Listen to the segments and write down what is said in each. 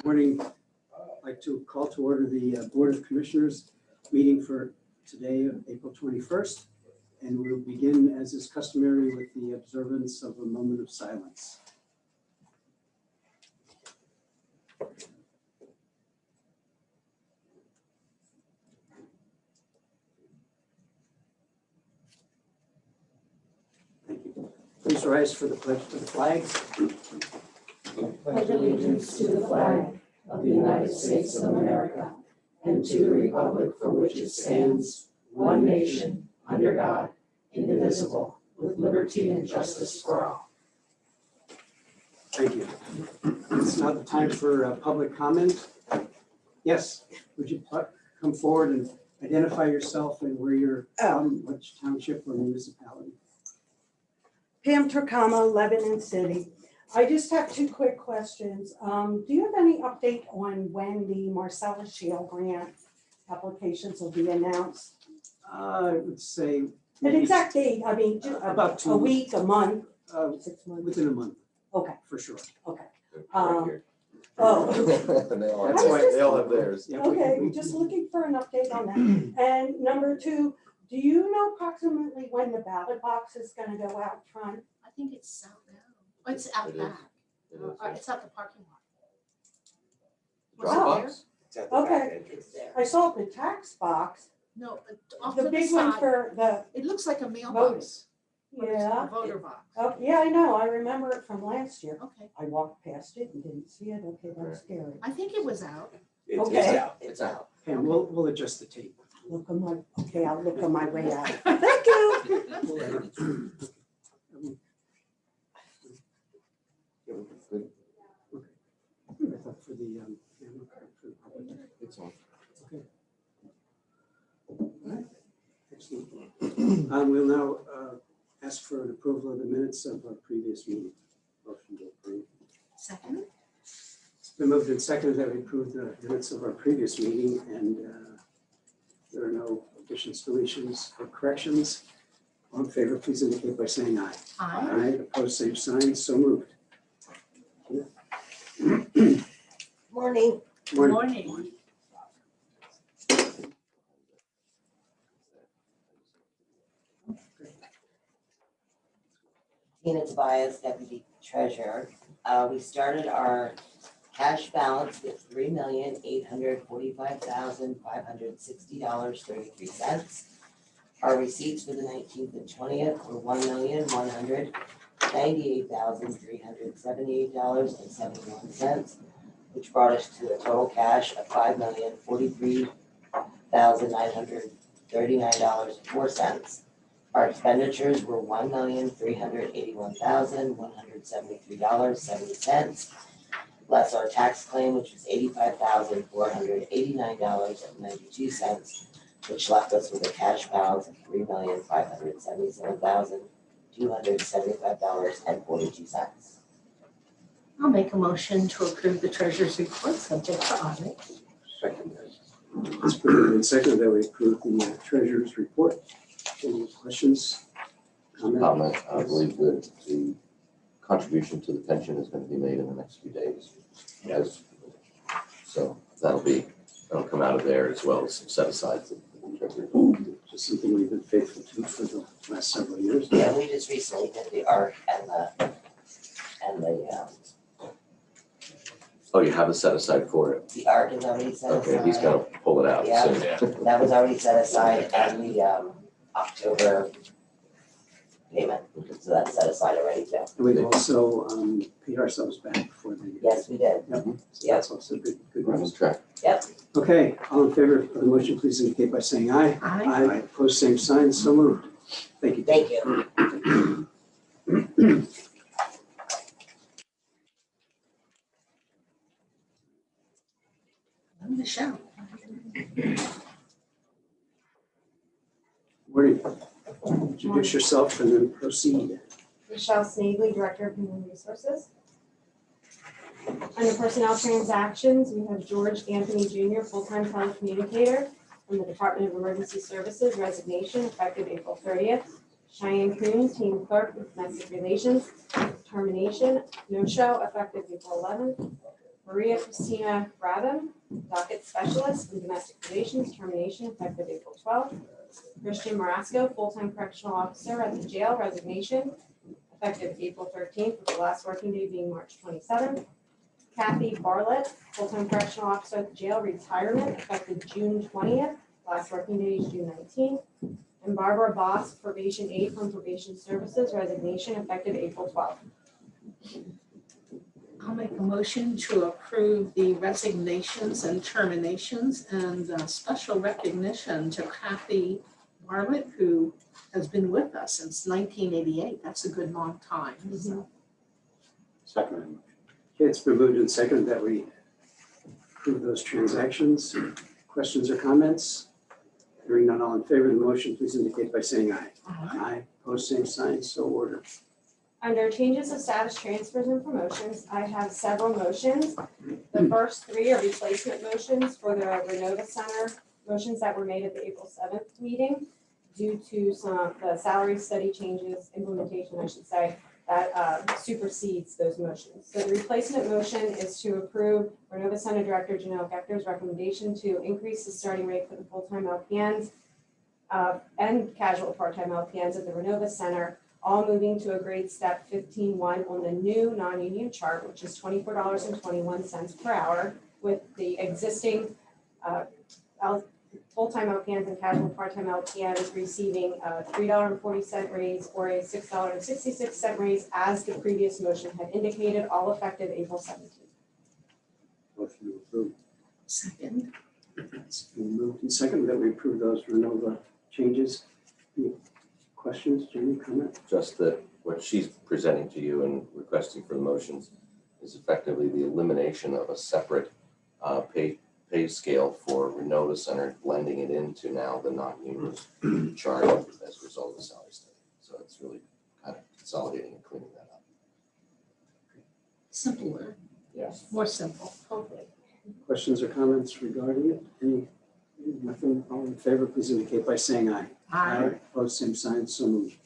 Morning. I'd like to call to order the Board of Commissioners meeting for today, April 21st. And we'll begin, as is customary, with the observance of a moment of silence. Thank you. Please rise for the pledge to the flag. Pledge allegiance to the flag of the United States of America and to the republic for which it stands, one nation, under God, indivisible, with liberty and justice for all. Thank you. It's now the time for public comment. Yes, would you come forward and identify yourself and where you're from, which township or municipality? Pam Turkama, Lebanon City. I just have two quick questions. Do you have any update on when the Marcellus Shale grant applications will be announced? I would say An maybe exact date, I mean, about a week, a month, 6 months? within a month, Okay, for sure. okay. Oh. That's why They all have theirs. Yeah, Okay, we're just looking for an update on that. And number two, do you know approximately when the ballot box is gonna go out front? I think it's out now. Oh, it's out It is. back. It is. It's out the parking lot. Dropbox? It's at the Okay. back entrance. It's there. I saw the tax box, No, off to the the big one side. for the, It looks like a mailbox. but it's yeah. a voter box. Oh, yeah, I know, I remember it from last year. Okay. I walked past it and didn't see it, okay, that's scary. I think it was out. It's Okay. out. It's out. And we'll adjust the tape. Look on my, okay, I'll look on my way out. Thank you. We'll edit it. Good. I thought for the public. It's on. Okay. All right. Excellent. We'll now ask for an approval of the minutes of our previous meeting. Motion to approve. Second. It's been moved and seconded that we approve the minutes of our previous meeting, and there are no additions, deletions, or corrections. All in favor, please indicate by saying aye. Aye. Aye. Opposed, same sign. So moved. Morning. Good morning. Tina Tobias, Deputy Treasurer. We started our cash balance with $3,845,560.33. Our receipts for the 19th and 20th were $1,198,378.71, which brought us to a total cash of $5,043,939.04. Our expenditures were $1,381,173.70, less our tax claim, which was $85,489.92, which left us with a cash balance of $3,577,275.42. I'll make a motion to approve the treasurer's report subject to audit. Second. It's been moved and seconded that we approve the treasurer's report. Any questions? Comment, I believe that the contribution to the pension is going to be made in the next few days. Yes. So that'll come out of there as well as some set asides. Just something we've been faithful to for the last several years. Yeah, we just recently did the ARC and the Oh, you have a set aside for it? the ARC is already set aside. Okay, he's gonna pull it out Yeah. soon. That was already set aside and the October payment, so that's set aside already too. And we've also paid ourselves back for the. Yes, we did. Yep. So that's also good We're on news. track. Okay, all in favor of the motion, please indicate by saying aye. Aye. Aye. Opposed, same sign. So moved. Thank you. Thank you. Michelle. Morning. Introduce yourself and then proceed. Michelle Snavely, Director of Human Resources. Under Personnel Transactions, we have George Anthony Jr., full-time telecommunicator from the Department of Emergency Services, resignation effective April 30th. Cheyenne Coon, team clerk with domestic relations. termination, no show, effective April 11th. Maria Christina Rabin, docket specialist in domestic relations, termination, effective April 12th. Christian Marasco, full-time correctional officer at the jail, resignation, effective April 13th, with the last working day being March 27th. Kathy Bartlett, full-time correctional officer at the jail, retirement, effective June 20th, last working day is June 19th. And Barbara Boss, probation aide from probation services, resignation, effective April 12th. I'll make a motion to approve the resignations and terminations and special recognition to Kathy Bartlett, who has been with us since 1988. That's a good long time. So, Second. Okay, it's been moved and seconded that we approve those transactions. Questions or comments? Hearing none, all in favor of the motion, please indicate by saying aye. Aye. Opposed, same sign, so ordered. Under changes of status, transfers, and promotions, I have several motions. The first three are replacement motions for the Renova Center, motions that were made at the April 7th meeting due to the salary study changes, implementation, I should say, that supersedes those motions. So the replacement motion is to approve Renova Center Director Janelle Gector's recommendation to increase the starting rate for the full-time LPNs and casual part-time LPNs at the Renova Center, all moving to a grade step 15-1 on the new non-union chart, which is $24.21 per hour, with the existing full-time LPNs and casual part-time LPNs receiving a $3.40 raise or a $6.66 raise, as the previous motion had indicated, all effective April 17th. Motion to approve. second. It's been moved and seconded that we approve those Renova changes. Any questions, Jamie, comment? Just that what she's presenting to you and requesting for the motions is effectively the elimination of a separate pay scale for Renova Center, blending it into now the non-union chart as a result of the salary study. So it's really kind of consolidating and cleaning that up. Simpler, Yes. more simple. Hopefully. Questions or comments regarding it? Any, nothing, all in favor, please indicate by saying aye. Opposed, same sign, so moved.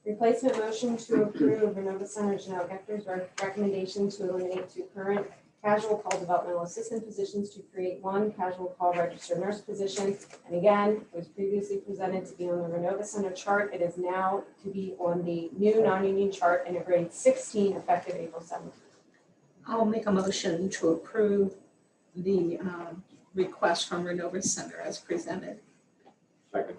Replacement motion to approve Renova Center Janelle Gector's recommendation to eliminate 2 current casual call developmental assistant positions to create 1 casual call registered nurse position. And again, it was previously presented to be on the Renova Center chart. It is now to be on the new non-union chart in a grade 16, effective April 7th. I'll make a motion to approve the request from Renova Center as presented. Second.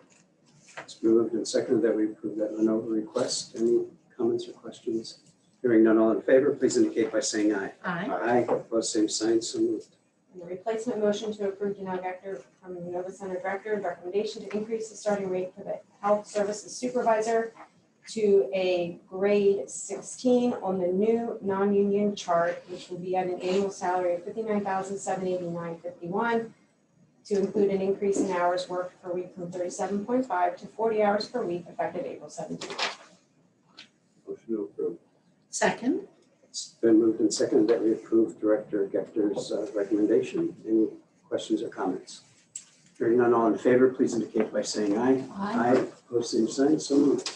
It's been moved and seconded that we approve that Renova request. Any comments or questions? Hearing none, all in favor, please indicate by saying aye. Aye. Aye. Opposed, same sign, so moved. And the replacement motion to approve Janelle Gector from Renova Center Director, recommendation to increase the starting rate for the health services supervisor to a grade 16 on the new non-union chart, which will be at an annual salary of $59,789.51, to include an increase in hours worked per week from 37.5 to 40 hours per week, effective April 17th. Motion to approve. Second. It's been moved and seconded that we approve Director Gector's recommendation. Any questions or comments? Hearing none, all in favor, please indicate by saying aye. Aye. Opposed, same sign, so moved.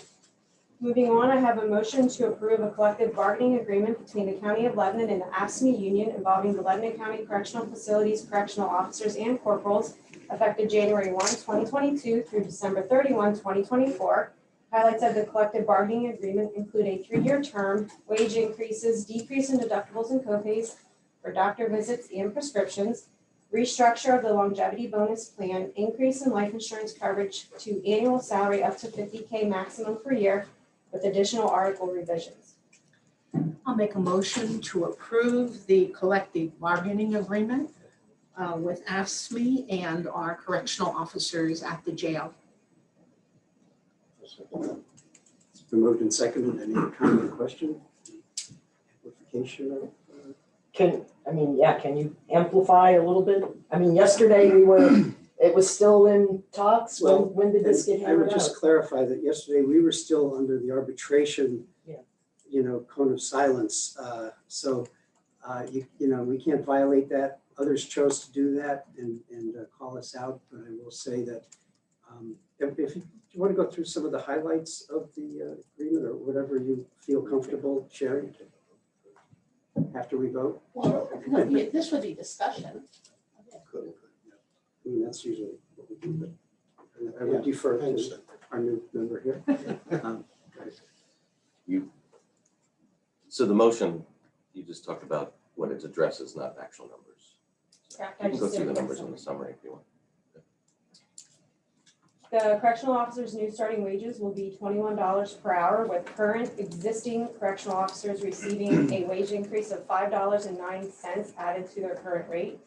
Moving on, I have a motion to approve a collective bargaining agreement between the County of Lebanon and the AFSCME union involving the Lebanon County Correctional Facilities, correctional officers, and corporals, effective January 1, 2022 through December 31, 2024. Highlights of the collective bargaining agreement include a 3-year term, wage increases, decrease in deductibles and copays for doctor visits and prescriptions, restructure of the longevity bonus plan, increase in life insurance coverage to annual salary up to $50K maximum per year, with additional article revisions. I'll make a motion to approve the collective bargaining agreement with AFSCME and our correctional officers at the jail. It's been moved and seconded. Any comment or question? Amplification of, Can you amplify a little bit? I mean, yesterday it was still in talks. When did this get I would hammered just out? clarify that yesterday we were still under the arbitration, Yeah. Cone of silence. We can't violate that. Others chose to do that and call us out. But I will say that if you want to go through some of the highlights of the agreement or whatever you feel comfortable sharing. after we vote? Well, no, this would be discussion. I mean, that's usually what we do, but I would defer to our new member here. So the motion, you just talked about what it addresses, not actual numbers. Correct. You can go through the numbers in the summary if you want. The correctional officers' new starting wages will be $21 per hour, with current existing correctional officers receiving a wage increase of $5.09 added to their current rate.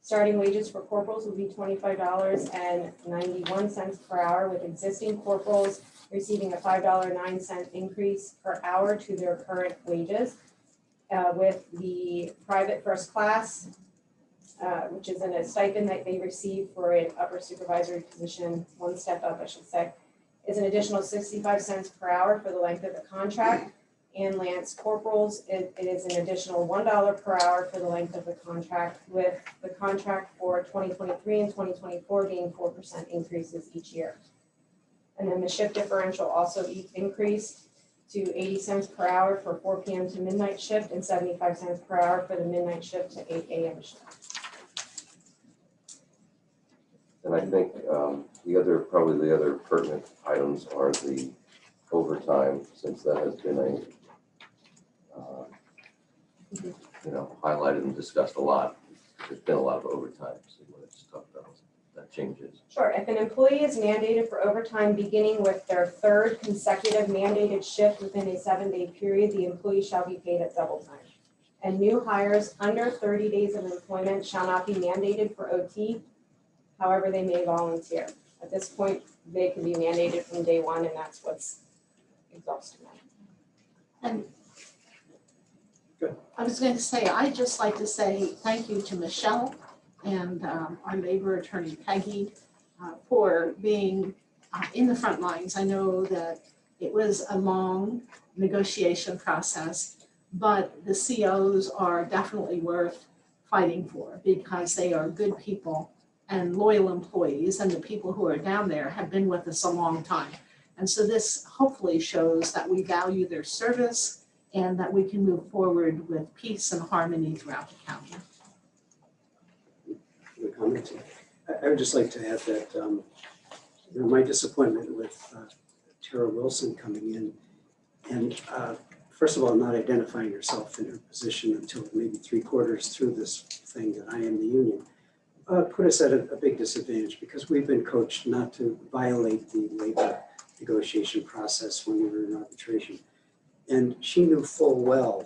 Starting wages for corporals will be $25.91 per hour, with existing corporals receiving a $5.09 increase per hour to their current wages. With the private first class, which is in a stipend that they receive for an upper supervisory position, one step up, I should say, is an additional 65 cents per hour for the length of the contract. And Lance corporals, it is an additional $1 per hour for the length of the contract, with the contract for 2023 and 2024 being 4% increases each year. And then the shift differential also increased to 80 cents per hour for 4 p.m. to midnight shift and 75 cents per hour for the midnight shift to 8 a.m. shift. And I think probably the other pertinent items are the overtime, since that has been highlighted and discussed a lot. There's been a lot of overtime, so you want to just talk about that changes. Sure. If an employee is mandated for overtime beginning with their third consecutive mandated shift within a 7-day period, the employee shall be paid at double time. And new hires under 30 days of employment shall not be mandated for OT. However, they may volunteer. At this point, they can be mandated from day one, and that's what's exhausting them. And Good. I was going to say, I'd just like to say thank you to Michelle and our labor attorney Peggy for being in the front lines. I know that it was a long negotiation process, but the COs are definitely worth fighting for because they are good people and loyal employees, and the people who are down there have been with us a long time. And so this hopefully shows that we value their service and that we can move forward with peace and harmony throughout the county. Commenting. I would just like to add that my disappointment with Tara Wilson coming in and first of all, not identifying herself in her position until maybe 3/4 through this thing that I am the union, put us at a big disadvantage because we've been coached not to violate the labor negotiation process when we were in arbitration. And she knew full well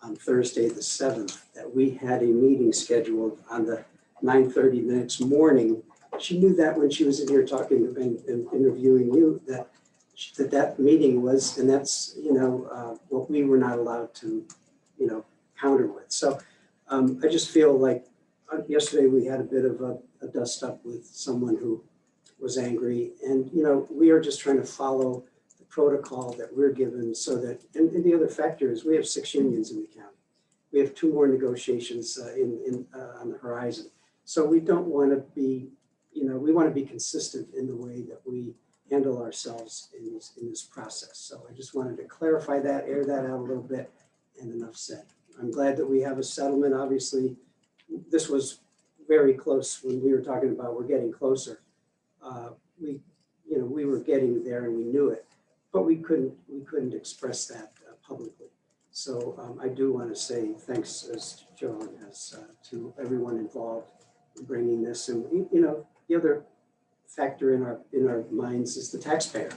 on Thursday the 7th that we had a meeting scheduled on the 9:30 the next morning. She knew that when she was in here talking and interviewing you, that meeting was, and that's, what we were not allowed to, counter with. So I just feel like yesterday we had a bit of a dust up with someone who was angry, and, we are just trying to follow the protocol that we're given so that, and the other factor is we have 6 unions in the county. We have 2 more negotiations on the horizon. So we don't want to be, we want to be consistent in the way that we handle ourselves in this process. So I just wanted to clarify that, air that out a little bit, and enough said. I'm glad that we have a settlement. Obviously, this was very close when we were talking about we're getting closer. We were getting there and we knew it, but we couldn't express that publicly. So I do want to say thanks, as Joan has, to everyone involved in bringing this. And the other factor in our minds is the taxpayer.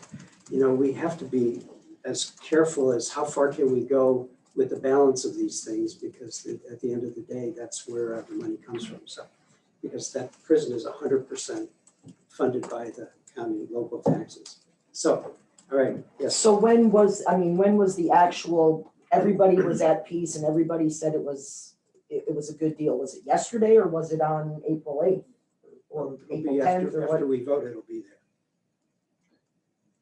We have to be as careful as how far can we go with the balance of these things, because at the end of the day, that's where the money comes from. So, because that prison is 100% funded by the county local taxes. So, all right, yes. So when was the actual, everybody was at peace and everybody said it was a good deal? Was it yesterday or was it on April 8th? Or April 10th or what? After we vote, it'll be there.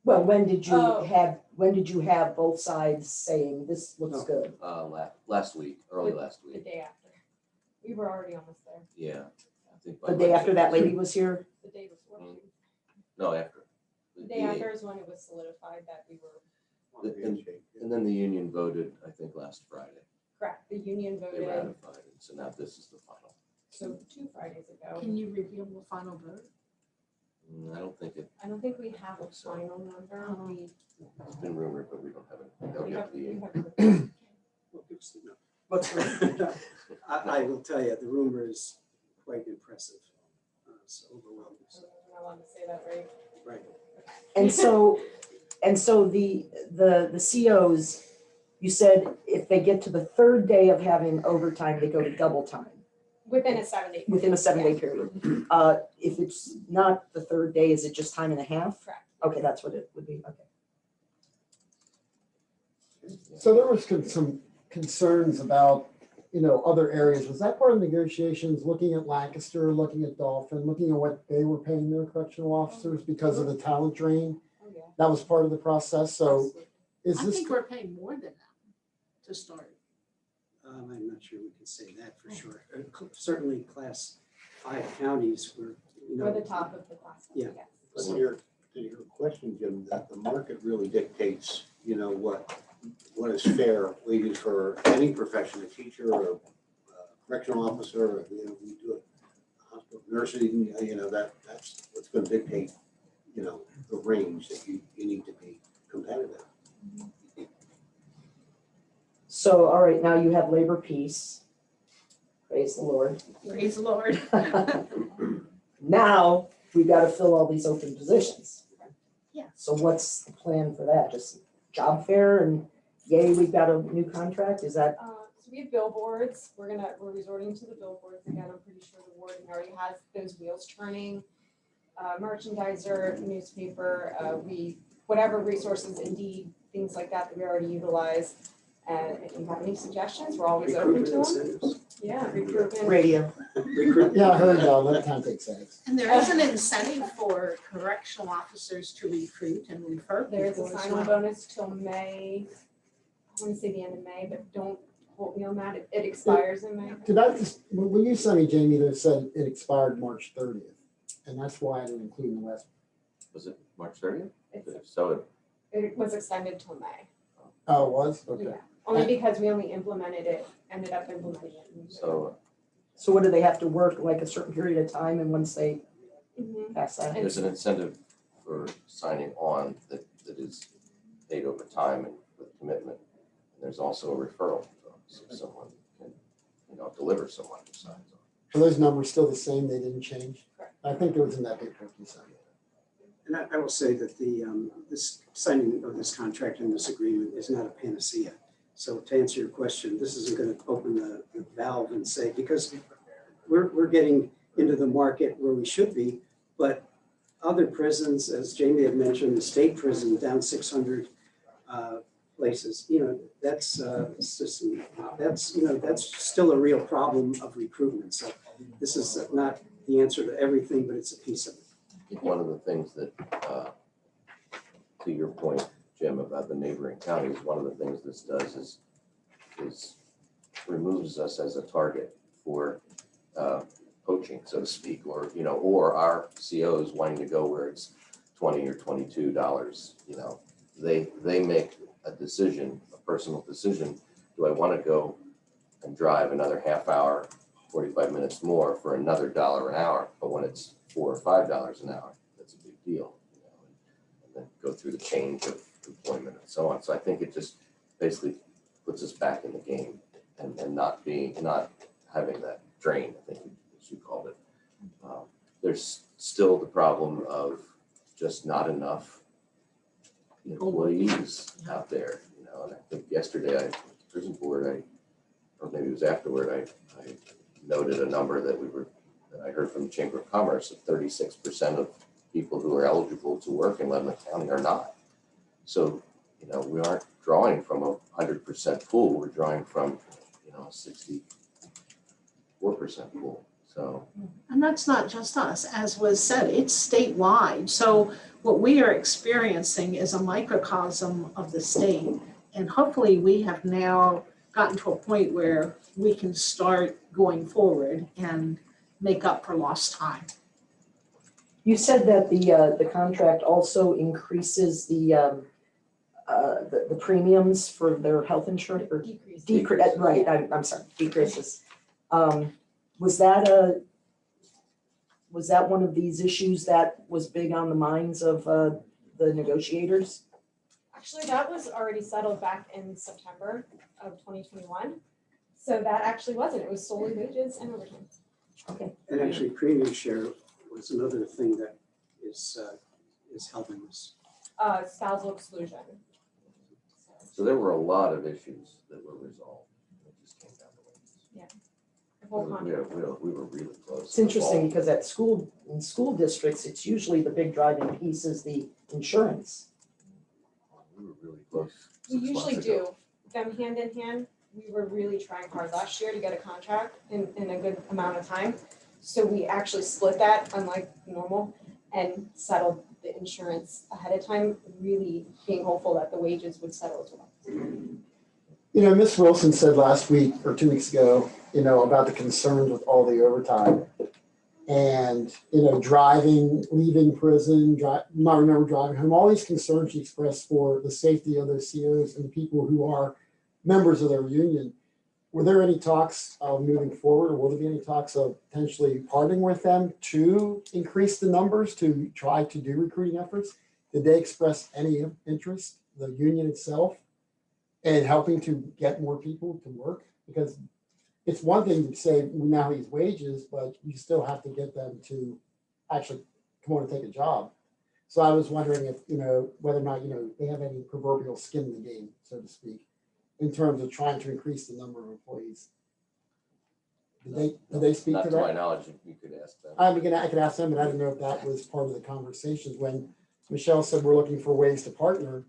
Well, when did Oh. you have both sides saying this looks good? Last week, early last The week. day after. We were already almost there. Yeah. I think by The day after that Monday. lady was here? The day before. No, after. The day after is when it was solidified that we were And then the union voted, I think, last Friday. correct. The union They voted, ratified it, so now this is the final. so 2 Fridays ago. Can you reveal the final vote? I don't think I don't think we have a final number. it's been rumored, but we don't have it. They'll We get have, the. we have. Well, give us the number. I will tell you, the rumor is quite impressive. It's overwhelming. I want to say that right. Right. And so the COs, you said if they get to the third day of having overtime, they go to double time Within a 7-day. within a 7-day period. If it's not the third day, is it just time and a half? Correct. Okay, that's what it would be, okay. So there was some concerns about, other areas. Was that part of negotiations, looking at Lancaster, looking at Dolphin, looking at what they were paying their correctional officers because of the talent drain? Oh, yeah. That was part of the process. So is I this, think we're paying more than that to start. I'm not sure we can say that for sure. Certainly class 5 counties were, We're the top of the class. Yeah. Yes. But to your question, Jim, that the market really dictates, what is fair wages for any profession, a teacher or a correctional officer, or, we do it, hospital nursing, that's what's going to dictate, the range that you need to be competitive. So, all right, now you have labor peace. Praise the Lord. Praise the Lord. Now, we gotta fill all these open positions. Yeah. So what's the plan for that? Just job fair and yay, we've got a new contract? Is that, So we have billboards. We're resorting to the billboards again. I'm pretty sure the warden already has those wheels turning. Merchandiser, newspaper, whatever resources, Indeed, things like that we already utilize. And if you have any suggestions, we're always open to recruitment them. incentives. Yeah, recruitment. radio? yeah, I heard let time take sex. And there is an incentive for correctional officers to recruit and refer There's a people as sign-on well. bonus till May. I want to say the end of May, but don't quote me on that. It expires in May. Did I just, when you sent me, Jamie, that said it expired March 30th, and that's why I didn't include in the last. Was it March 30th? It's, If so, it was extended till May. Oh, it was? Okay. Yeah, only because we only ended up implementing it. so So what do they have to work, like a certain period of time, and once they Mhm. pass that? And- there's an incentive for signing on that is paid over time and with commitment. And there's also a referral, so someone can, deliver someone who signs on. Are those numbers still the same? They didn't change? Correct. I think it was in that big book you sent. And I will say that this signing of this contract and this agreement is not a panacea. So to answer your question, this isn't going to open the valve and say, because we're getting into the market where we should be, but other prisons, as Jamie had mentioned, the state prison down 600 places, that's still a real problem of recruitment. So this is not the answer to everything, but it's a piece of it. I think one of the things that, to your point, Jim, about the neighboring counties, one of the things this does is removes us as a target for poaching, so to speak, or our COs wanting to go where it's $20 or $22. They make a decision, a personal decision. Do I want to go and drive another half hour, 45 minutes more for another $1 an hour? But when it's $4 or $5 an hour, that's a big deal, and then go through the change of employment and so on. So I think it just basically puts us back in the game and not having that drain, I think as you called it. There's still the problem of just not enough employees out there, and I think yesterday prison board, or maybe it was afterward, I noted a number that I heard from the Chamber of Commerce that 36% of people who are eligible to work in Lebanon County are not. So, we aren't drawing from a 100% pool, we're drawing from, a 64% pool. So, And that's not just us, as was said, it's statewide. So what we are experiencing is a microcosm of the state. And hopefully we have now gotten to a point where we can start going forward and make up for lost time. You said that the contract also increases the the premiums for their health insurance or Decrease. right, I'm sorry, decreases. Was that one of these issues that was big on the minds of the negotiators? Actually, that was already settled back in September of 2021. So that actually wasn't, it was solely wages and overtime. And actually, premium share was another thing that is helping us. Spousal exclusion. So there were a lot of issues that were resolved. It just came down to wages. The whole contract. We were really close. It's interesting because in school districts, it's usually the big driving piece is the insurance. We were really close. We 6 months usually ago. do them hand in hand. We were really trying hard last year to get a contract in a good amount of time. So we actually split that, unlike normal, and settled the insurance ahead of time, really being hopeful that the wages would settle as well. You know, Ms. Wilson said last week or 2 weeks ago, you know, about the concerns with all the overtime. And, you know, driving, leaving prison, not remember driving home, all these concerns she expressed for the safety of those COs and people who are members of their union. Were there any talks of moving forward, or will there be any talks of potentially partnering with them to increase the numbers to try to do recruiting efforts? Did they express any interest, the union itself, in helping to get more people to work? Because it's one thing to say we now these wages, but you still have to get them to actually come on and take a job. So I was wondering if, you know, whether or not, you know, they have any proverbial skin in the game, so to speak, in terms of trying to increase the number of employees. Did they speak to Not to my that? knowledge, you could ask them. I could ask them, but I didn't know if that was part of the conversations. When Michelle said we're looking for ways to partner,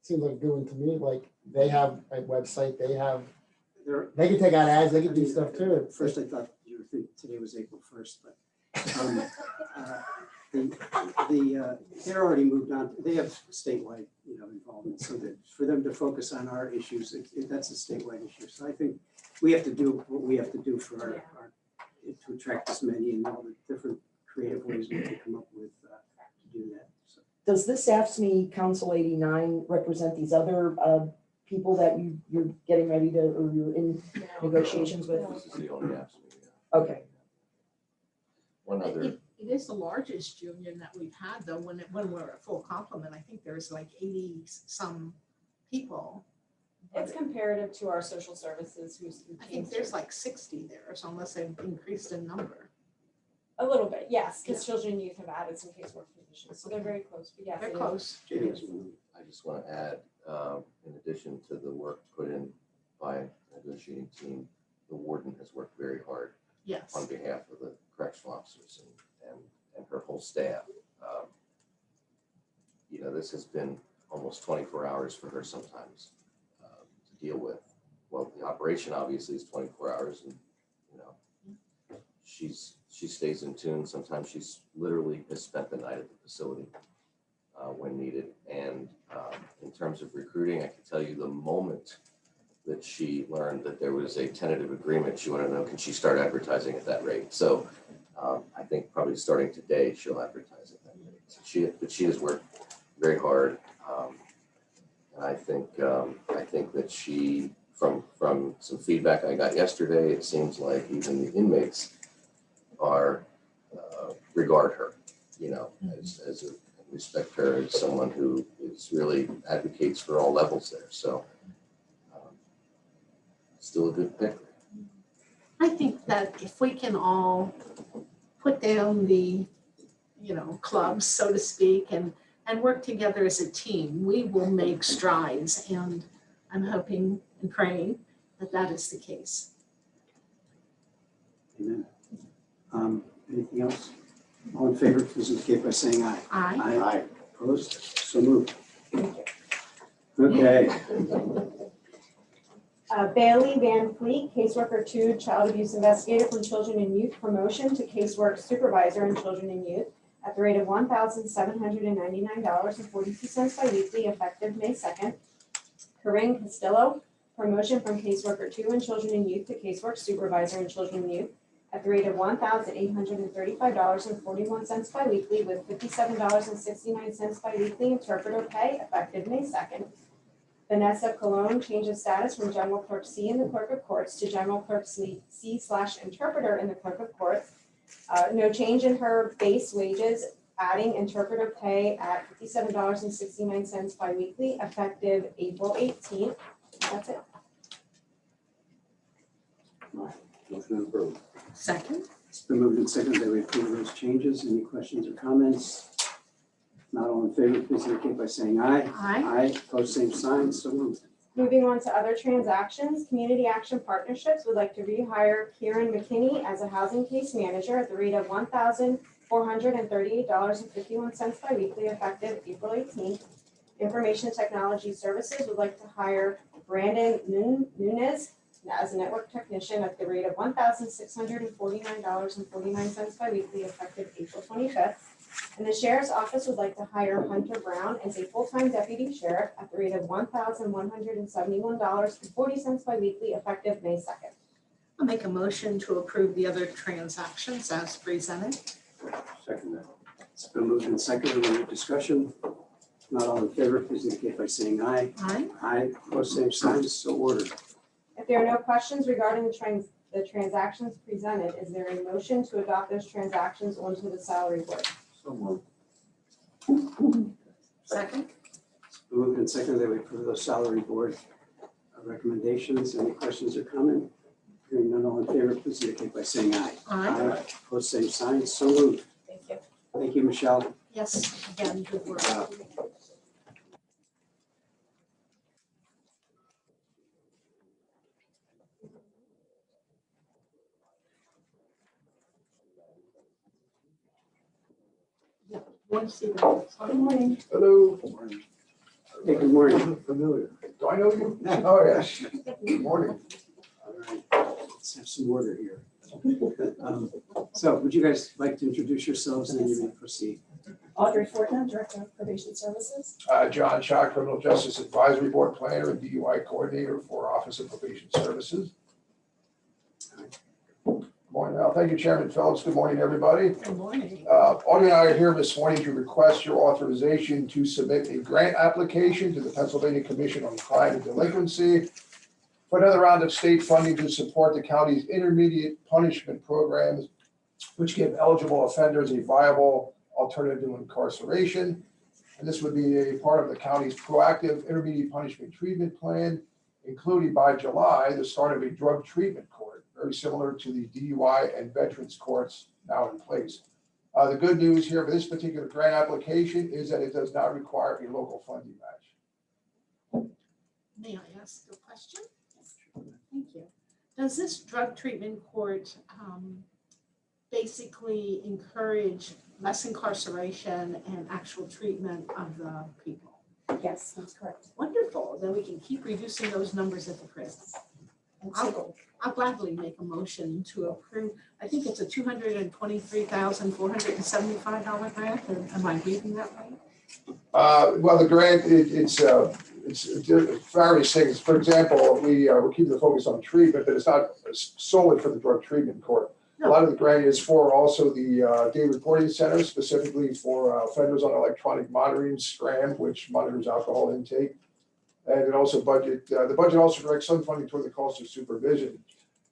seems like a good one to me. Like, they have a website, they can take out ads, they can do stuff too. At first, I thought you were thinking today was April 1st, but they're already moved on. They have statewide, you know, involvement, so that for them to focus on our issues, that's a statewide issue. So I think we have to do what we have to do for our to attract as many and all the different creative ways we can come up with to do that. So. Does this AFSCME Council 89 represent these other people that you're getting ready to, or you're in negotiations with? This is the only absolute. Okay. One other, It is the largest union that we've had though, when we're at full complement. I think there's like 80 some people. It's comparative to our social services who's. I think there's like 60 there, so unless they've increased in number. A little bit, yes, because children and youth have added some casework positions, so they're very close, but yes. They're it is. close. I just want to add, in addition to the work put in by the negotiating team, the warden has worked very hard Yes. on behalf of the correctional officers and her whole staff. You know, this has been almost 24 hours for her sometimes to deal with. Well, the operation obviously is 24 hours, and you know, she stays in tune. Sometimes she's literally has spent the night at the facility when needed. And in terms of recruiting, I can tell you the moment that she learned that there was a tentative agreement, she wanted to know, can she start advertising at that rate? So I think probably starting today, she'll advertise at that rate. So she has worked very hard. And I think that she, from some feedback I got yesterday, it seems like even the inmates are regard her, you know, as a respect her as someone who is really advocates for all levels there. So still a good pick. I think that if we can all put down the, you know, clubs, so to speak, and work together as a team, we will make strides. And I'm hoping and praying that that is the case. Amen. Anything else? All in favor, please indicate by saying aye. Aye. Aye. Opposed? So moved. Okay. Bailey Van Fleet, caseworker 2, child abuse investigator from children and youth, promotion to casework supervisor in children and youth at the rate of $1,799.42 biweekly, effective May 2nd. Corinne Castillo, promotion from caseworker 2 in children and youth to casework supervisor in children and youth at the rate of $1,835.41 biweekly with $57.69 biweekly interpreter pay effective May 2nd. Vanessa Colon changes status from General Clerk C in the Clerk of Courts to General Clerk C/interpreter in the Clerk of Courts. No change in her base wages, adding interpreter pay at $57.69 biweekly effective April 18th. That's it. Motion approved. Second? It's been moved and seconded that we approve those changes. Any questions or comments? Not all in favor, please indicate by saying aye. Aye. Aye, opposed, same sign, so moved. Moving on to other transactions, Community Action Partnerships would like to rehire Kieran McKinney as a housing case manager at the rate of $1,438.51 biweekly effective April 18th. Information Technology Services would like to hire Brandon Nunez as a network technician at the rate of $1,649.49 biweekly effective April 25th. And the Sheriff's Office would like to hire Hunter Brown as a full-time deputy sheriff at the rate of $1,171.40 biweekly effective May 2nd. I'll make a motion to approve the other transactions as presented. Second that. It's been moved and seconded. Any discussion? Not all in favor, please indicate by saying aye. Aye. Aye, opposed, same sign, so ordered. If there are no questions regarding the transactions presented, is there a motion to adopt those transactions onto the salary board? So moved. Second? It's been moved and seconded that we approve those salary board recommendations. Any questions or comment? Hearing none, all in favor, please indicate by saying aye. Aye. Opposed, same sign, so moved. Thank you. Thank you, Michelle. Yes, again, good work. Want to see the notes? Good morning. Hello. Hey, good morning. Familiar. Do I know you? Oh, yes. Good morning. All right, let's have some order here. So would you guys like to introduce yourselves and then you may proceed? Audrey Fortnum, Director of Probation Services. John Schock, Criminal Justice Advisory Board Planner and DUI Coordinator for Office of Probation Services. Good morning, Al. Thank you, Chairman Phillips. Good morning, everybody. Good morning. Audrey and I are here this morning to request your authorization to submit a grant application to the Pennsylvania Commission on Crime and Delinquency for another round of state funding to support the county's intermediate punishment programs, which give eligible offenders a viable alternative to incarceration. And this would be a part of the county's proactive intermediate punishment treatment plan, including by July, the start of a drug treatment court, very similar to the DUI and veterans courts now in place. The good news here for this particular grant application is that it does not require a local funding match. May I ask a question? Thank you. Does this drug treatment court basically encourage less incarceration and actual treatment of the people? Yes, that's correct. Wonderful. Then we can keep reducing those numbers at the prisons. I'll gladly make a motion to approve. I think it's a $223,475 grant. Am I reading that right? Well, the grant, it's various things. For example, we're keeping the focus on treatment, but it's not solely for the drug treatment court. A lot of the grant is for also the day reporting center, specifically for offenders on electronic monitoring, SCRAM, which monitors alcohol intake. And it also the budget also directs some funding toward the cost of supervision.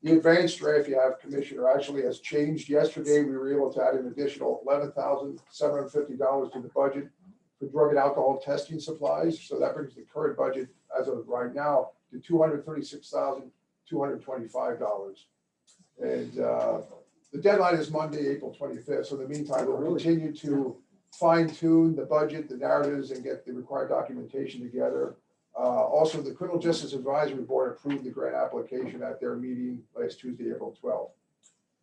The advanced draft you have, Commissioner, actually has changed. Yesterday, we were able to add an additional $11,750 to the budget for drug and alcohol testing supplies. So that brings the current budget as of right now to $236,225. And the deadline is Monday, April 25th. So in the meantime, we'll continue to fine tune the budget, the narratives, and get the required documentation together. Also, the Criminal Justice Advisory Board approved the grant application at their meeting last Tuesday, April 12th.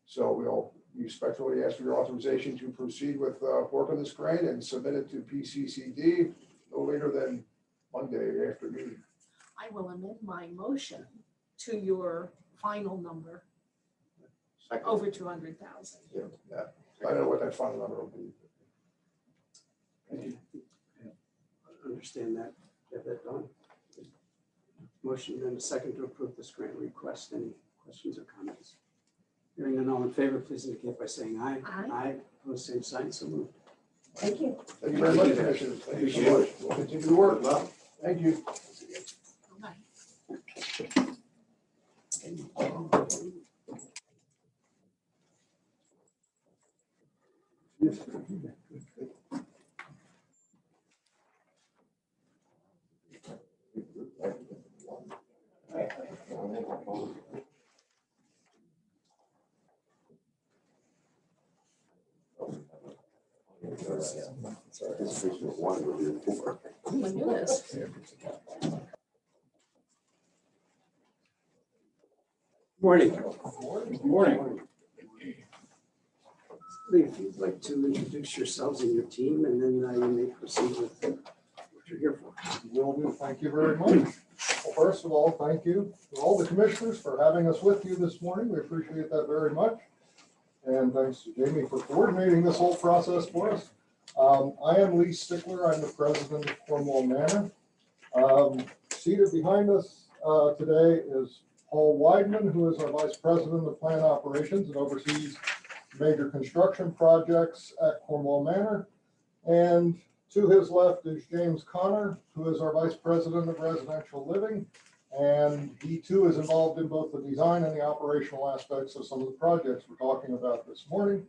So we'll respectfully ask for your authorization to proceed with work on this grant and submit it to PCCD no later than Monday afternoon. I will amend my motion to your final number, Second. over 200,000. Yeah, I don't know what that final number will be. I understand that. Get that done. Motion and a second to approve this grant request. Any questions or comments? Hearing none, all in favor, please indicate by saying aye. Aye. Aye, opposed, same sign, so moved. Thank you. Thank you very much, Commissioners. Thank you so much. We'll continue to work. Thank you. Oh my goodness. Morning. Good Morning. If you'd like to introduce yourselves and your team, and then you may proceed with what you're here for. Will do. Thank you very much. Well, first of all, thank you to all the commissioners for having us with you this morning. We appreciate that very much. And thanks to Jamie for coordinating this whole process for us. I am Lee Stickler. I'm the president of Cornwall Manor. Seated behind us today is Paul Weidman, who is our vice president of plant operations and oversees major construction projects at Cornwall Manor. And to his left is James Connor, who is our vice president of residential living. And he too is involved in both the design and the operational aspects of some of the projects we're talking about this morning.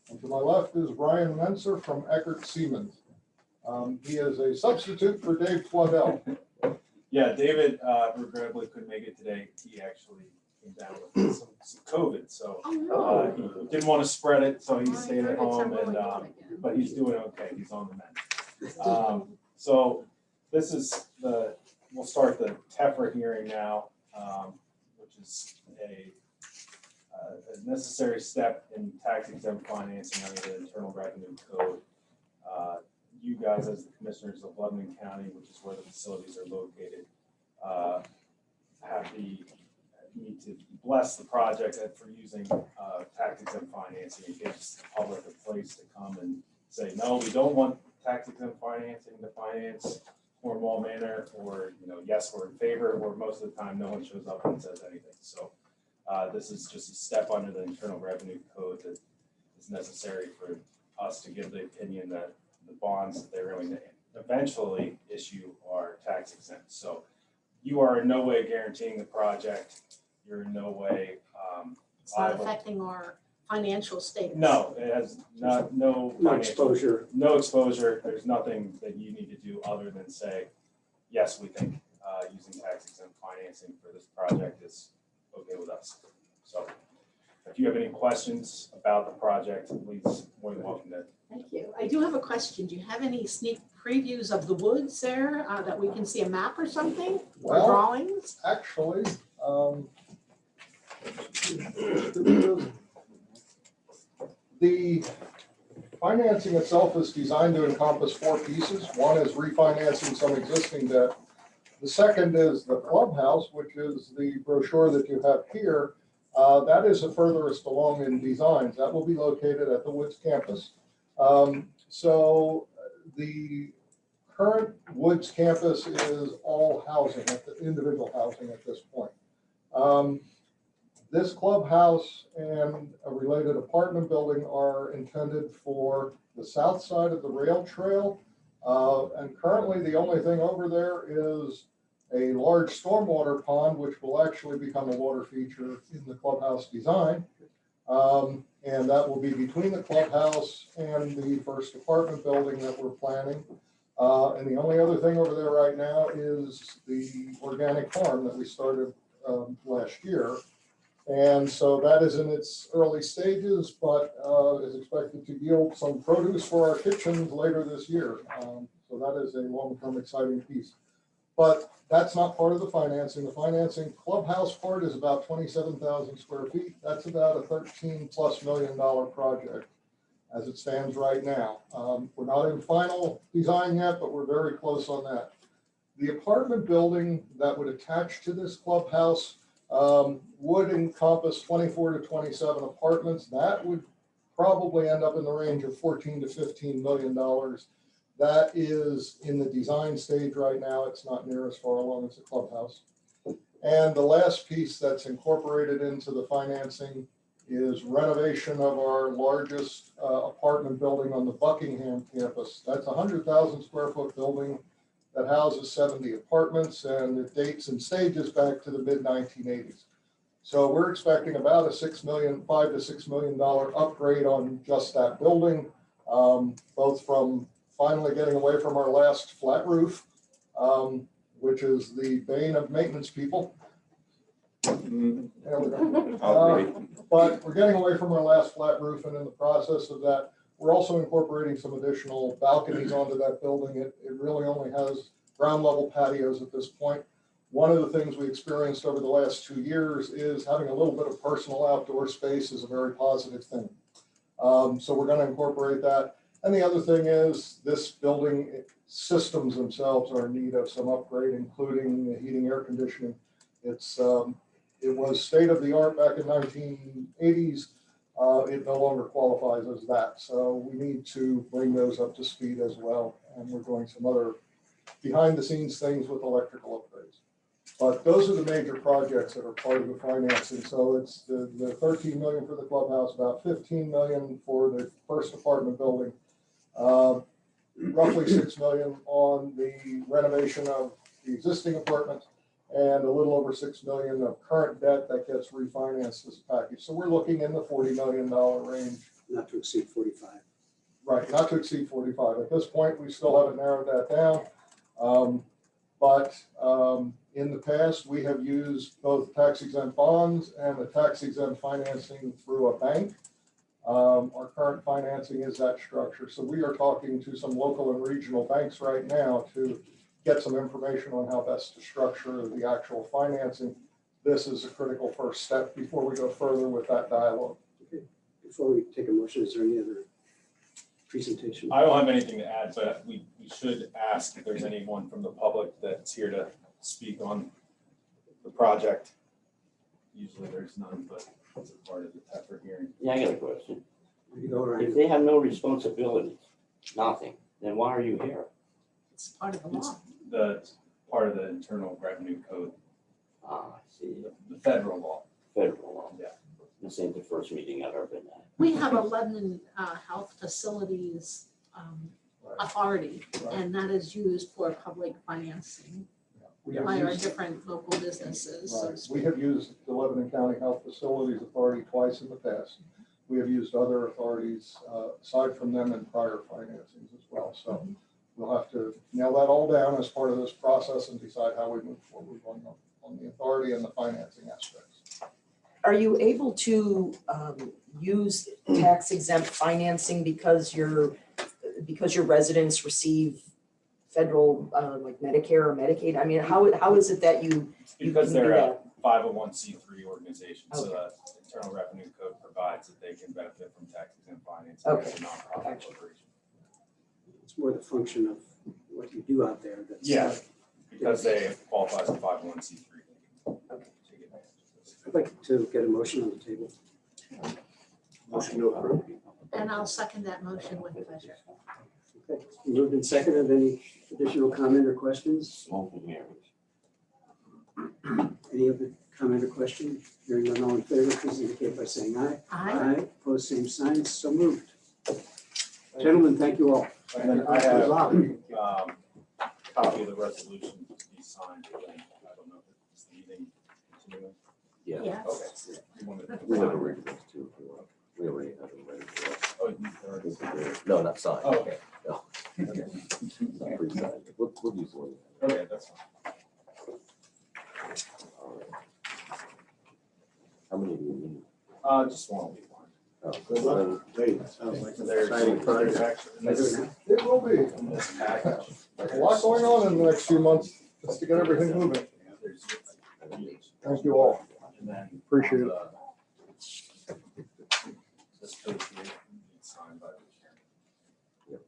And to my left is Ryan Menser from Eckert Siemens. He is a substitute for Dave Twaddell. Yeah, David regrettably couldn't make it today. He actually came down with some COVID, so he didn't want to spread it, so he stayed at home. And but he's doing okay. He's on the mend. So this is we'll start the TEFRA hearing now, which is a necessary step in tax exempt financing under the Internal Revenue Code. You guys, as the commissioners of Lebanon County, which is where the facilities are located, need to bless the project for using tax exempt financing. It gives the public a place to come and say, no, we don't want tax exempt financing to finance Cornwall Manor, or yes, we're in favor, or most of the time no one shows up and says anything. So this is just a step under the Internal Revenue Code that is necessary for us to give the opinion that the bonds that they're going to eventually issue are tax exempt. So you are in no way guaranteeing the project. You're in no way It's not affecting our financial status. No, it has no exposure. No exposure. There's nothing that you need to do other than say, yes, we think using tax exempt financing for this project is okay with us. So if you have any questions about the project, please, more than welcome to. Thank you. I do have a question. Do you have any sneak previews of the woods there that we can see a map or something, or Well, drawings? Actually, the financing itself is designed to encompass 4 pieces. One is refinancing some existing debt. The second is the clubhouse, which is the brochure that you have here. That is the furthest along in designs. That will be located at the Woods campus. So the current Woods campus is all housing, individual housing at this point. This clubhouse and a related apartment building are intended for the south side of the rail trail. And currently the only thing over there is a large stormwater pond, which will actually become a water feature in the clubhouse design. And that will be between the clubhouse and the first apartment building that we're planning. And the only other thing over there right now is the organic farm that we started last year. And so that is in its early stages, but is expected to yield some produce for our kitchens later this year. So that is a long-term exciting piece. But that's not part of the financing. The financing clubhouse part is about 27,000 square feet. That's about a $13+ million project as it stands right now. We're not in final design yet, but we're very close on that. The apartment building that would attach to this clubhouse would encompass 24 to 27 apartments. That would probably end up in the range of $14 to $15 million. That is in the design stage right now. It's not near as far along as the clubhouse. And the last piece that's incorporated into the financing is renovation of our largest apartment building on the Buckingham campus. That's a 100,000 square foot building that houses 70 apartments, and it dates in stages back to the mid-1980s. So we're expecting about a $5 to $6 million upgrade on just that building, both from finally getting away from our last flat roof, which is the bane of maintenance people. There we go. But we're getting away from our last flat roof, and in the process of that, we're also incorporating some additional balconies onto that building. It really only has ground level patios at this point. One of the things we experienced over the last 2 years is having a little bit of personal outdoor space is a very positive thing. So we're going to incorporate that. And the other thing is this building systems themselves are in need of some upgrade, including the heating, air conditioning. It was state of the art back in 1980s. It no longer qualifies as that. So we need to bring those up to speed as well. And we're doing some other behind the scenes things with electrical upgrades. But those are the major projects that are part of the financing. So it's the 13 million for the clubhouse, about 15 million for the first apartment building, roughly 6 million on the renovation of the existing apartment, and a little over 6 million of current debt that gets refinanced as a package. So we're looking in the $40 million range. Not to exceed 45. Right, not to exceed 45. At this point, we still haven't narrowed that down. But in the past, we have used both tax-exempt bonds and the tax-exempt financing through a bank. Our current financing is that structure. So we are talking to some local and regional banks right now to get some information on how best to structure the actual financing. This is a critical first step before we go further with that dialogue. Okay. Before we take a motion, is there any other presentation? I don't have anything to add, but we should ask if there's anyone from the public that's here to speak on the project. Usually there's none, but it's a part of the TEFRA hearing. Yeah, I got a question. You go right If they have no responsibilities, nothing, then why are you here? It's part of the law. The part of the Internal Revenue Code, Ah, I see, the federal law. federal law. Yeah. This ain't the first meeting I've ever been at. We have a Lebanon Health Facilities Authority, Right. and that is used for public financing We have by our used- different local businesses. so to Right. speak. We have used the Lebanon County Health Facilities Authority twice in the past. We have used other authorities aside from them in prior financings as well. So we'll have to nail that all down as part of this process and decide how we move forward on the authority and the financing aspects. Are you able to use tax exempt financing because your residents receive federal like Medicare or Medicaid? I mean, how is it that you Because can do they're a that? 501c3 organization, so Okay. the Internal Revenue Code provides that they can benefit from tax-exempt financing as a Okay. nonprofit Gotcha. corporation. It's more the function of what you do out there. That's, Yeah, because they qualify as a 501c3. Okay. I'd like to get a motion on the table. Motion to approve. And I'll second that motion with pleasure. Okay, moved and seconded. Any additional comment or questions? Smoke and mirrors. Any other comment or question? Hearing none, all in favor, please indicate by saying aye. Aye. Opposed, same sign, so moved. Gentlemen, thank you all. And then I have copy of the resolution to be signed. I don't know if it's the meeting continuing. Yeah. Yes. Okay. You want me to- We have a record of this too. if you want. We already have a record of that. Oh, you already. No, not signed. Oh, okay. No. Okay. Not pre-signed. We'll use one. Okay, that's fine. All right. How many do you need? Just one will be fine. Oh, Good luck. Wait, sounds like an There's exciting project. actually, in this, It will be. in this package. A lot going on in the next few months just to get everything moving. There's Thank you all. And then. Appreciate it. This page here needs signed by the chairman. Yep.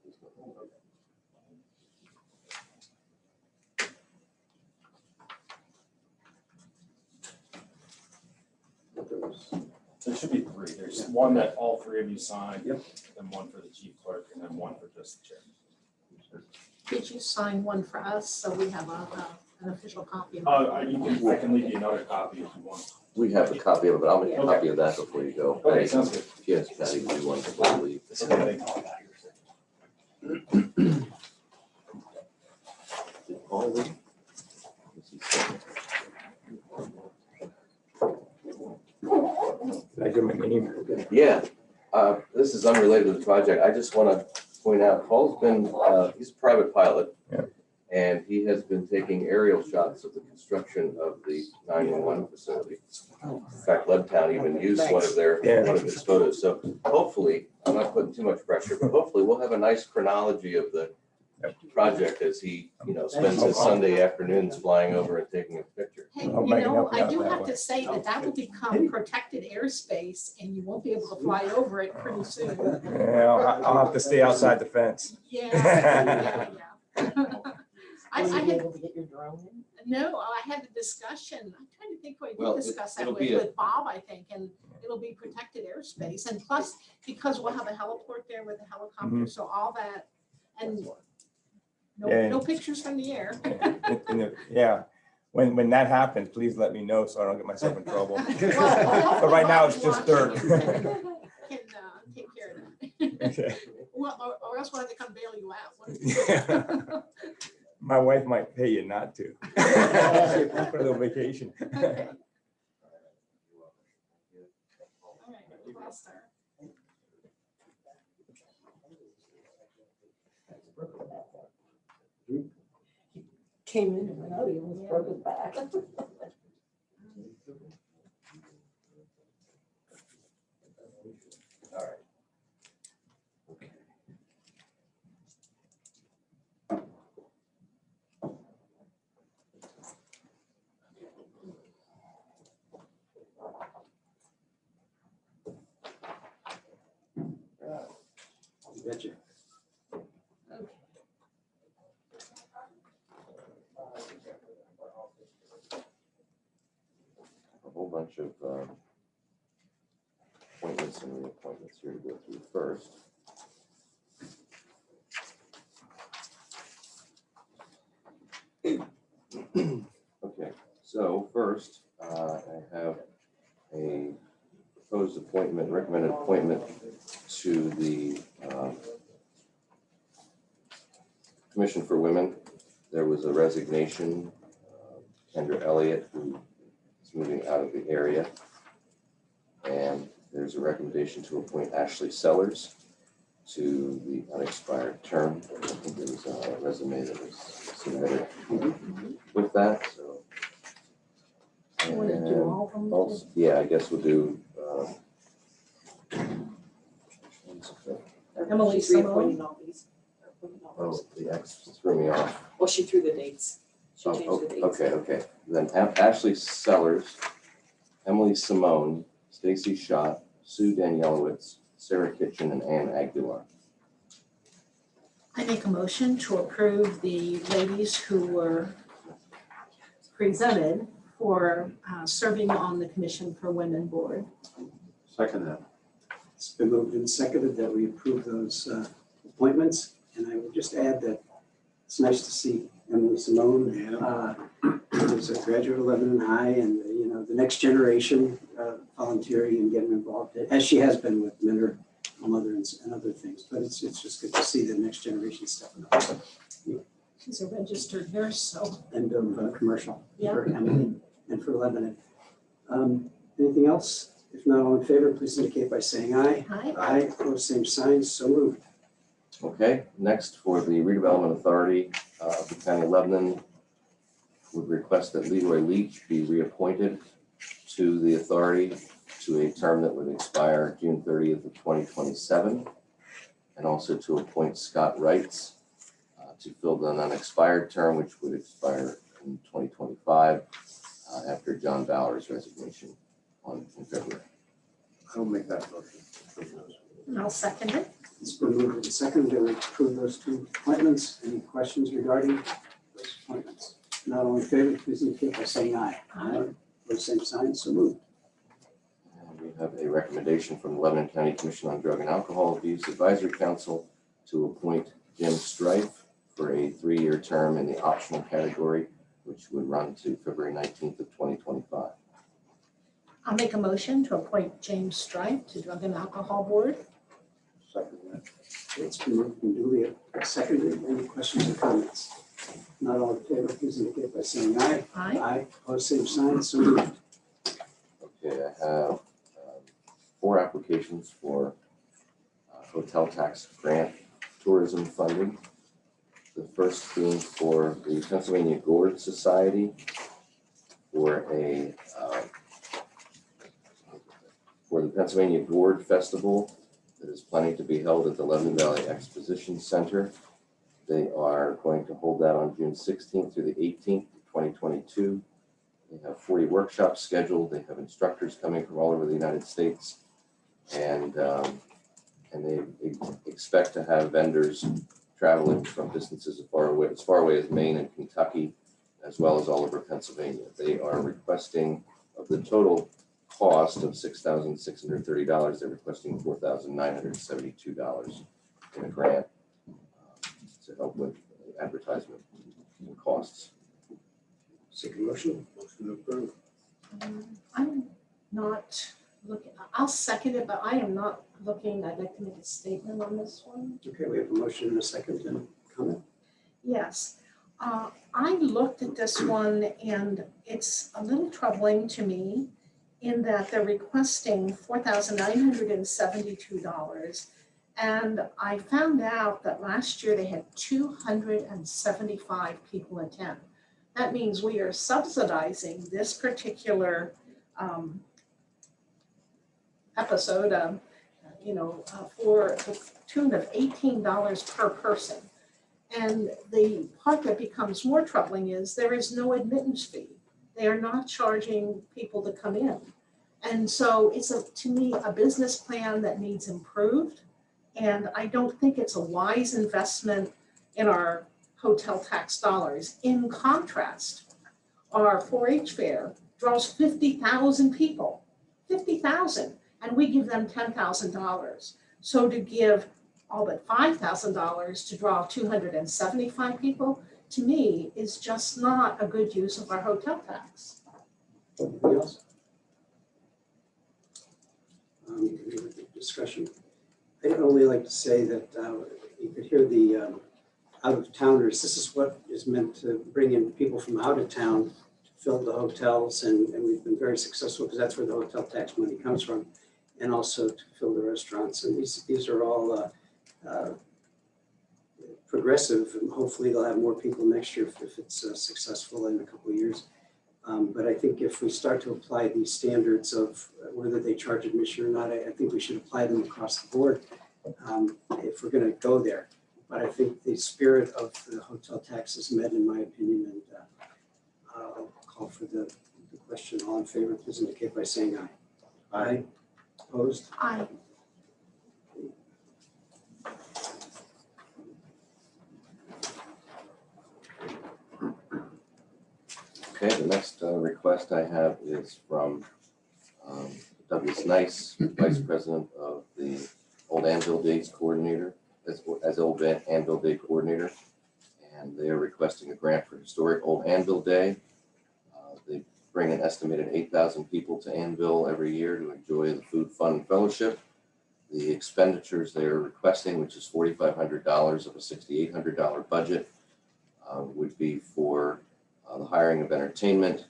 There should be three. There's one that all three of you signed. Yep. Then one for the chief clerk, and then one for just the chairman. Did you sign one for us, so we have an official copy? I can leave you another copy if you want. We have a copy of it, but I'll make a copy of that before you go. Okay, sounds good. Yes, Patty, do you want to leave? Okay. Did Paul leave? Did I do my name? Yeah, this is unrelated to the project. I just want to point out, Paul's been, he's a private pilot. Yeah. And he has been taking aerial shots of the construction of the 911 facility. In fact, Lebanon even used one of his photos. So hopefully, I'm not putting too much pressure, but hopefully we'll have a nice chronology of the project as he, spends his Sunday afternoons flying over and taking a picture. Hey, I'll make it help you I out do that have way. to say that will become protected airspace and you won't be able to fly over it pretty soon. Yeah, I'll have to stay outside the fence. Yeah. I Will you be had, able to get your drone in? no, I had a discussion, I'm trying to think who I Well, did discuss that it'll with, be a- with Bob, I think, and it'll be protected airspace. And plus, because we'll have a heliport there with a helicopter, so all that, and Yeah. no pictures from the air. Yeah, when that happens, please let me know so I don't get myself in trouble. Well, But right now, Bob it's just dirt. Can take care of that. Okay. Well, or else we'll have to come bail you out. My wife might pay you not to. For a little vacation. Okay. All right, well, sir. Came in and went out, he almost broke his back. All right. You betcha. A whole bunch of appointments and reappointments here to go through first. Okay, so first, I have a proposed appointment, recommended appointment to the Commission for Women. There was a resignation, Kendra Elliott, who is moving out of the area. And there's a recommendation to appoint Ashley Sellers to the unexpired term. I think there was a resume that was submitted with that, so. Want to do all of them? Also, yeah, I guess we'll do. Emily Simone. Oh, the X threw me off. Well, she threw the dates. She changed Oh, the dates. okay. Then Ashley Sellers, Emily Simone, Stacy Schott, Sue Danielowitz, Sarah Kitchen, and Ann Aguilar. I make a motion to approve the ladies who were presented for serving on the Commission for Women Board. Second that. It's been moved and seconded that we approve those appointments. And I would just add that it's nice to see Emily Simone, who's a graduate of Lebanon High, and the next generation volunteering and getting involved, as she has been with Mentor, Mother, and other things. But it's just good to see the next generation stepping up. She's a registered nurse, so. End of commercial Yeah. for Emily and for Lebanon. Anything else? If not, all in favor, please indicate by saying aye. Aye. Aye, opposed, same sign, so moved. Okay, next for the Redevelopment Authority of the County of Lebanon, would request that Leroy Leach be reappointed to the authority to a term that would expire June 30th of 2027, and also to appoint Scott Wrights to fill an unexpired term, which would expire in 2025 after John Bauer's resignation in February. I'll make that motion. And I'll second it. It's been moved and seconded that we approve those two appointments. Any questions regarding those appointments? Not all in favor, please indicate by saying aye. Aye. Opposed, same sign, so moved. And we have a recommendation from the Lebanon County Commission on Drug and Alcohol Abuse Advisory Council to appoint Jim Strife for a 3-year term in the optional category, which would run to February 19th of 2025. I'll make a motion to appoint James Stripe to Drug and Alcohol Board. Second that. It's been moved and duly seconded. Any questions or comments? Not all in favor, please indicate by saying aye. Aye. Aye, opposed, same sign, so moved. Okay, I have 4 applications for hotel tax grant tourism funding. The first being for the Pennsylvania Gourd Society for the Pennsylvania Gourd Festival that is planning to be held at the Lebanon Valley Exposition Center. They are going to hold that on June 16th through the 18th, 2022. They have 40 workshops scheduled. They have instructors coming from all over the United States. And they expect to have vendors traveling from distances as far away as Maine and Kentucky, as well as all over Pennsylvania. They are requesting, of the total cost of $6,630, they're requesting $4,972 in a grant to help with advertisement and costs. Second motion. Motion to approve. I'm not looking, I'll second it, but I am not looking, I'd like to make a statement on this one. Okay, we have a motion and a second and comment. Yes, I looked at this one and it's a little troubling to me in that they're requesting $4,972. And I found out that last year they had 275 people attend. That means we are subsidizing this particular episode, for the tune of $18 per person. And the part that becomes more troubling is there is no admittance fee. They are not charging people to come in. And so it's, to me, a business plan that needs improved. And I don't think it's a wise investment in our hotel tax dollars. In contrast, our 4-H fair draws 50,000 people, 50,000, and we give them $10,000. So to give all but $5,000 to draw 275 people, to me, is just not a good use of our hotel tax. Anything else? Discussion. I'd only like to say that you could hear the out-of-towners. This is what is meant to bring in people from out of town to fill the hotels, and we've been very successful because that's where the hotel tax money comes from, and also to fill the restaurants. And these are all progressive, and hopefully they'll have more people next year if it's successful in a couple of years. But I think if we start to apply these standards of whether they charge admission or not, I think we should apply them across the board if we're going to go there. But I think the spirit of the hotel tax is met, in my opinion, and I'll call for the question. All in favor, please indicate by saying aye. Aye. Opposed? Aye. Okay, the next request I have is from Douglas Nice, Vice President of the Old Anvil Days Coordinator, as Old Anvil Day Coordinator. And they are requesting a grant for historic Old Anvil Day. They bring an estimated 8,000 people to Anvil every year to enjoy the food, fun, and fellowship. The expenditures they are requesting, which is $4,500 of a $6,800 budget, would be for the hiring of entertainment,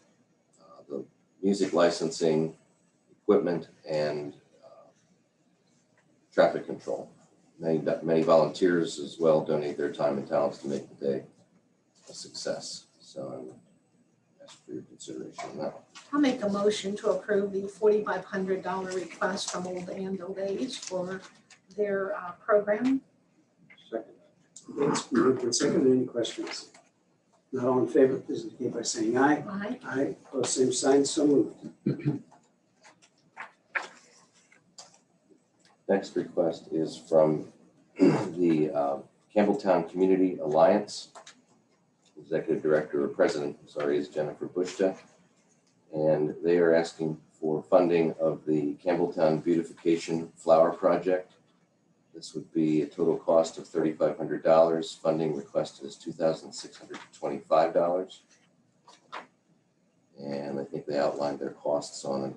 the music licensing, equipment, and traffic control. Many volunteers as well donate their time and talents to make the day a success. So I would ask for your consideration on that. I'll make a motion to approve the $4,500 request from Old Anvil Days for their program. Second. It's moved and seconded. Any questions? Not all in favor, please indicate by saying aye. Aye. Aye. Opposed, same sign. So moved. Next request is from the Campbelltown Community Alliance. Executive Director or President, is Jennifer Bushta. And they are asking for funding of the Campbelltown Beautification Flower Project. This would be a total cost of $3,500. Funding requested is $2,625. And I think they outlined their costs on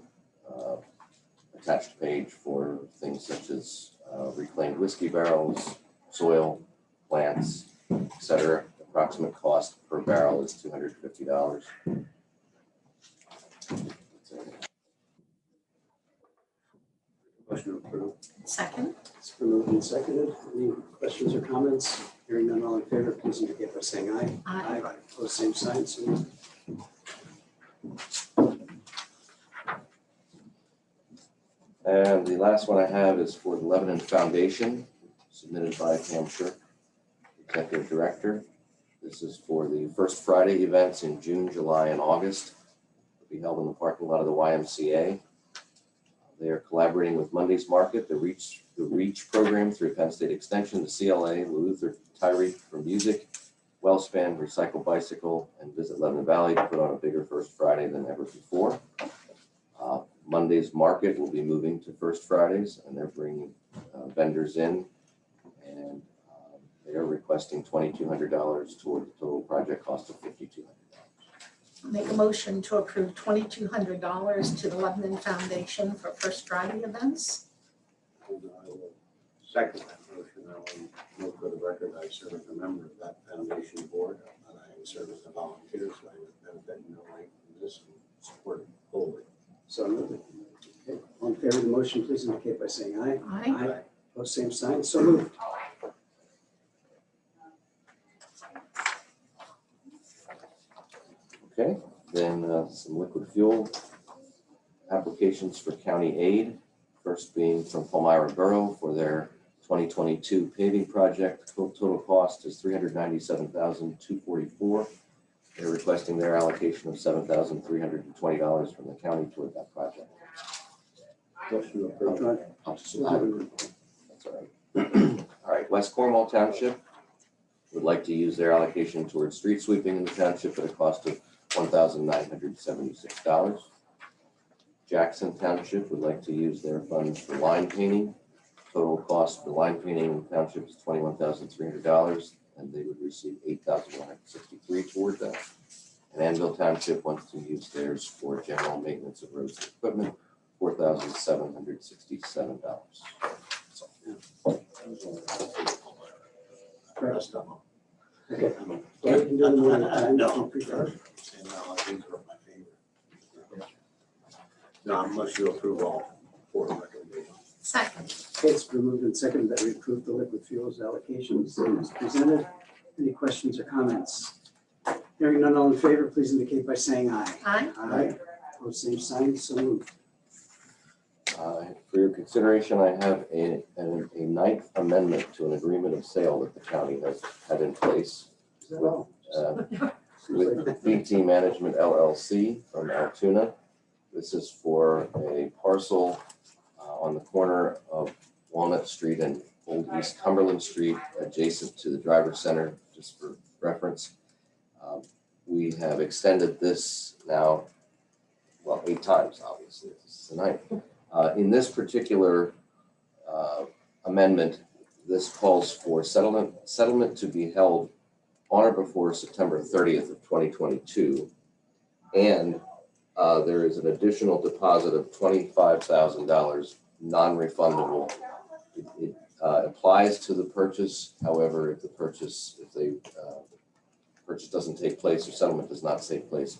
attached page for things such as reclaimed whiskey barrels, soil, plants, etc. Approximate cost per barrel is $250. Motion approved. Second. It's been moved and seconded. Any questions or comments? Hearing none, all in favor, please indicate by saying aye. Aye. Opposed, same sign. So moved. And the last one I have is for the Lebanon Foundation, submitted by Pam Shirk, Executive Director. This is for the First Friday events in June, July, and August. It'll be held in the parking lot of the YMCA. They are collaborating with Monday's Market, the Reach program through Penn State Extension, the CLA, the Luther Tyree for music, Wellspan, Recycle Bicycle, and Visit Lebanon Valley to put on a bigger First Friday than ever before. Monday's Market will be moving to First Fridays, and they're bringing vendors in, and they are requesting $2,200 toward the total project cost of $5,200. Make a motion to approve $2,200 to the Lebanon Foundation for First Friday events. And I will second that motion. I will note for the record, I serve as a member of that foundation board, and I serve as a volunteer, so I would benefit no way from this and support it wholly. So moved. Okay. All in favor of the motion, please indicate by saying aye. Aye. Opposed, same sign. So moved. Okay, then some liquid fuel applications for county aid. First being from Palmyra Borough for their 2022 paving project. Total cost is $397,244. They're requesting their allocation of $7,320 from the county toward that project. Motion approved. That's all right. All right, West Cornwall Township would like to use their allocation towards street sweeping in the township at a cost of $1,976. Jackson Township would like to use their funds for line painting. Total cost for line painting in the township is $21,300, and they would receive $8,163 toward that. And Anvil Township wants to use theirs for general maintenance of roads and equipment, $4,767. That's all. Rest of them. Okay. Well, we can do them one at a time. No. if you prefer. And these are my favorite. No, unless you approve all four recommendations. Second. Okay, it's been moved and seconded that we approve the liquid fuels allocations as presented. Any questions or comments? Hearing none, all in favor, please indicate by saying aye. Aye. Aye. Opposed, same sign. So moved. For your consideration, I have a ninth amendment to an agreement of sale that the county has had in place Is that all? with BT Management LLC from Altoona. This is for a parcel on the corner of Walnut Street and Old East Cumberland Street, adjacent to the Driver Center, just for reference. We have extended this now, well, 8 times, obviously, this is the 9th. In this particular amendment, this calls for settlement to be held on or before September 30th of 2022. And there is an additional deposit of $25,000 non-refundable. It applies to the purchase. However, if the purchase doesn't take place or settlement does not take place,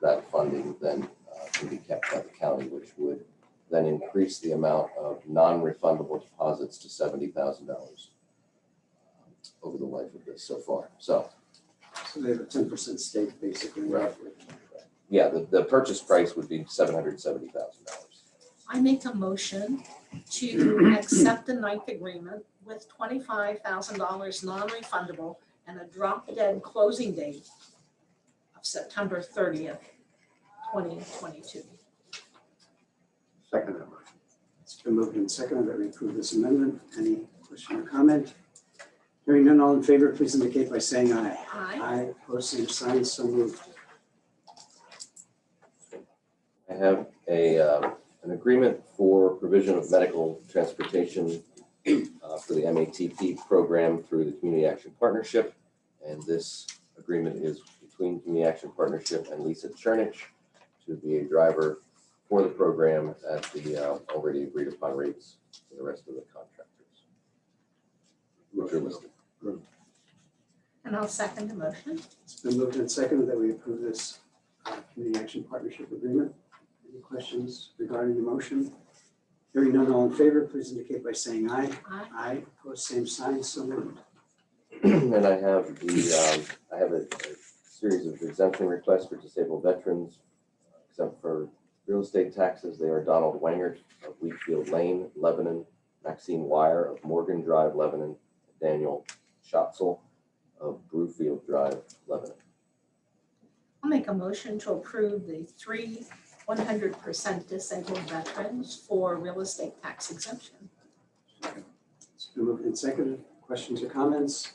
that funding then can be kept by the county, which would then increase the amount of non-refundable deposits to $70,000 over the life of this so far. So they have a 10% stake, basically. roughly. Yeah, the purchase price would be $770,000. I make a motion to accept the ninth agreement with $25,000 non-refundable and a drop dead closing date of September 30th, 2022. Second motion. It's been moved and seconded that we approve this amendment. Any question or comment? Hearing none, all in favor, please indicate by saying aye. Aye. Aye. Opposed, same sign. So moved. I have an agreement for provision of medical transportation for the MATP program through the Community Action Partnership. And this agreement is between Community Action Partnership and Lisa Chernich to be a driver for the program at the already agreed upon rates for the rest of the contractors, which are listed. And I'll second the motion. It's been moved and seconded that we approve this community action partnership agreement. Any questions regarding the motion? Hearing none, all in favor, please indicate by saying aye. Aye. Aye, opposed, same sign, so moved. And I have a series of exemption requests for disabled veterans, exempt for real estate taxes. They are Donald Wangert of Wheatfield Lane, Lebanon, Maxine Wire of Morgan Drive, Lebanon, Daniel Schatzel of Brewfield Drive, Lebanon. I'll make a motion to approve the 3 100% disabled veterans for real estate tax exemption. It's been moved and seconded. Questions or comments?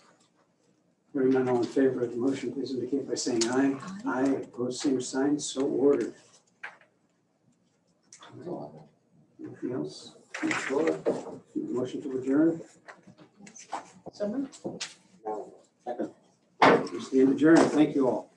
Hearing none, all in favor of the motion, please indicate by saying aye. Aye. Aye, opposed, same sign, so ordered. That's all I have. Anything else? Sure. Motion to adjourn. So moved. Stand adjourned. Thank you all.